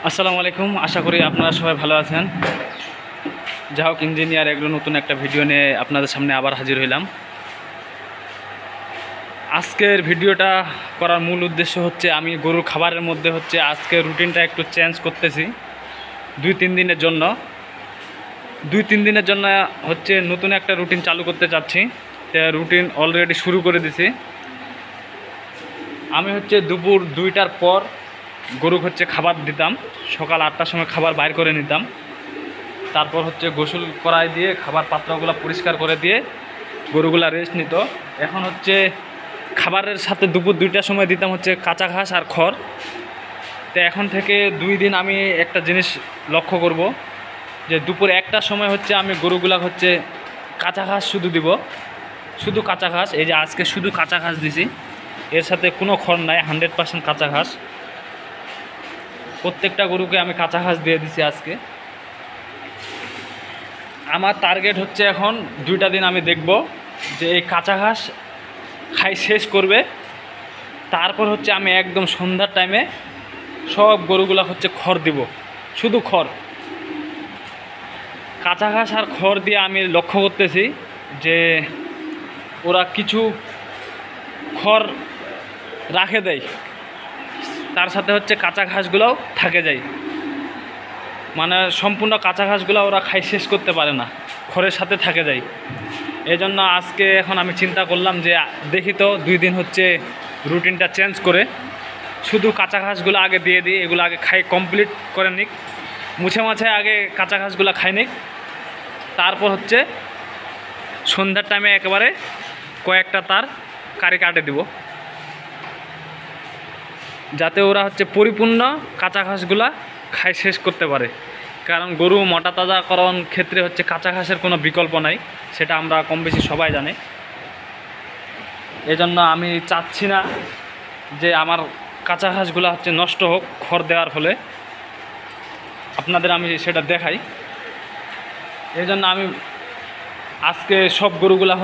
আসসালামু আলাইকুম। আশা করি আপনারা সবাই ভালো আছেন। যা হোক, ইঞ্জিনিয়ার এগুলো নতুন একটা ভিডিও নিয়ে আপনাদের সামনে আবার হাজির হইলাম। আজকের ভিডিওটা করার মূল উদ্দেশ্য হচ্ছে আমি গরুর খাবারের মধ্যে আজকের রুটিনটা একটু চেঞ্জ করতেছি 2-3 দিনের জন্য। 2-3 দিনের জন্য নতুন একটা রুটিন চালু করতে চাচ্ছি। রুটিন অলরেডি শুরু করে দিছি। আমি দুপুর 2টার পর গরু খাবার দিতাম। সকাল 8টার সময় খাবার বাইর করে নিতাম। তারপর গোসল করাই দিয়ে খাবার পাত্রগুলো পরিষ্কার করে দিয়ে গরুগুলা রেস্ট নিত। এখন খাবারের সাথে দুপুর 2টার সময় দিতাম কাঁচা ঘাস আর খড়। তো এখন থেকে 2 দিন আমি একটা জিনিস লক্ষ্য করব যে দুপুর 1টার সময় আমি গরুগুলা কাঁচা ঘাস শুধু দিব, শুধু কাঁচা ঘাস। এই যে আজকে শুধু কাঁচা ঘাস দিছি, এর সাথে কোনো খড় নাই, 100% কাঁচা ঘাস। প্রত্যেকটা গরুকে আমি কাঁচা ঘাস দিয়ে দিছি আজকে। আমার টার্গেট এখন 2টা দিন আমি দেখব যে এই কাঁচা ঘাস খাই শেষ করবে। তারপর আমি একদম সন্ধ্যার টাইমে সব গরুগুলা খড় দিব, শুধু খড়। কাঁচা ঘাস আর খড় দিয়ে আমি লক্ষ্য করতেছি যে ওরা কিছু খড় রাখে দেয়, তার সাথে কাঁচা ঘাসগুলোও থাকে যায়। মানে সম্পূর্ণ কাঁচা ঘাসগুলো ওরা খাই শেষ করতে পারে না, খড়ের সাথে থাকে যায়। এই জন্য আজকে এখন আমি চিন্তা করলাম যে দেখি তো 2 দিন রুটিনটা চেঞ্জ করে শুধু কাঁচা ঘাসগুলো আগে দিয়ে দিই। এগুলো আগে খাই কমপ্লিট করে নিক, মুছে মাছে আগে কাঁচা ঘাসগুলো খাই নিক। তারপর সন্ধ্যার টাইমে একেবারে কয়েকটা তার কারি কাটে দিব, যাতে ওরা পরিপূর্ণ কাঁচা ঘাসগুলা খাই শেষ করতে পারে। কারণ গরু মোটা তাজাকরণ ক্ষেত্রে কাঁচা ঘাসের কোনো বিকল্প নাই, সেটা আমরা কম বেশি সবাই জানি। এজন্য আমি চাচ্ছি না যে আমার কাঁচা ঘাসগুলো নষ্ট হোক খড় দেওয়ার ফলে। আপনাদের আমি সেটা দেখাই। এই জন্য আমি আজকে সব গরুগুলা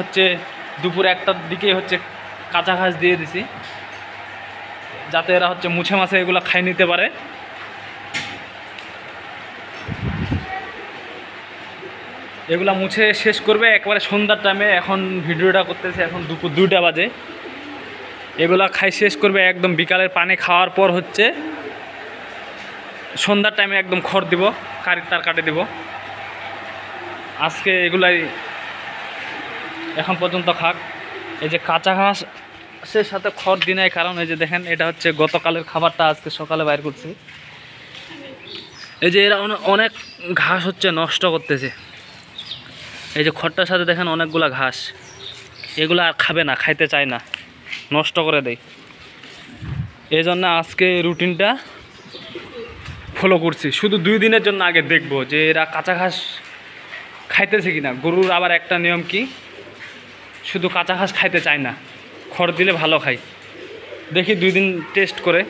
দুপুর 1টার দিকে কাঁচা ঘাস দিয়ে দিছি, যাতে এরা মুছে মাছে এগুলো খাই নিতে পারে। এগুলা মুছে শেষ করবে একবারে সন্ধ্যার টাইমে। এখন ভিডিওটা করতেছে, এখন দুপুর 2টা বাজে। এগুলা খাই শেষ করবে একদম বিকালের পানি খাওয়ার পর সন্ধ্যার টাইমে একদম খড় দিব, কারির তার কাটে দিব। আজকে এগুলাই এখন পর্যন্ত খাক। এই যে কাঁচা ঘাসের সাথে খড় দিই নাই, কারণ এই যে দেখেন এটা গতকালের খাবারটা আজকে সকালে বাইর করছি। এই যে এরা অনেক ঘাস নষ্ট করতেছে। এই যে খড়টার সাথে দেখেন অনেকগুলা ঘাস, এগুলো আর খাবে না, খাইতে চায় না, নষ্ট করে দেয়। এই জন্য আজকে রুটিনটা ফলো করছি। শুধু 2 দিনের জন্য আগে দেখব যে এরা কাঁচা ঘাস খাইতেছে কিনা। গরুর আবার একটা নিয়ম কি, শুধু কাঁচা ঘাস খাইতে চায় না, খড় দিলে ভালো খায়। দেখি 2 দিন টেস্ট করে।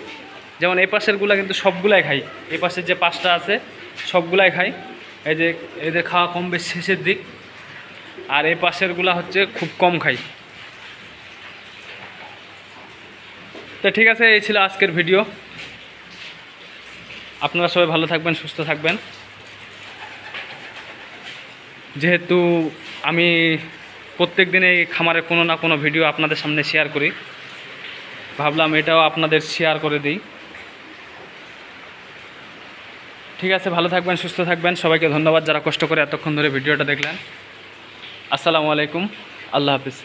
যেমন এই পাশেরগুলা কিন্তু সবগুলাই খাই, এই পাশের যে 5টা আছে সবগুলাই খাই। এই যে এদের খাওয়া কম বেশ শেষের দিক, আর এই পাশেরগুলা খুব কম খাই। তো ঠিক আছে, এই ছিল আজকের ভিডিও। আপনারা সবাই ভালো থাকবেন, সুস্থ থাকবেন। যেহেতু আমি প্রত্যেক দিন এই খামারের কোনো না কোনো ভিডিও আপনাদের সামনে শেয়ার করি, ভাবলাম এটাও আপনাদের শেয়ার করে দিই। ঠিক আছে, ভালো থাকবেন, সুস্থ থাকবেন। সবাইকে ধন্যবাদ যারা কষ্ট করে এতক্ষণ ধরে ভিডিওটা দেখলেন। আসসালামু আলাইকুম, আল্লাহ হাফিজ।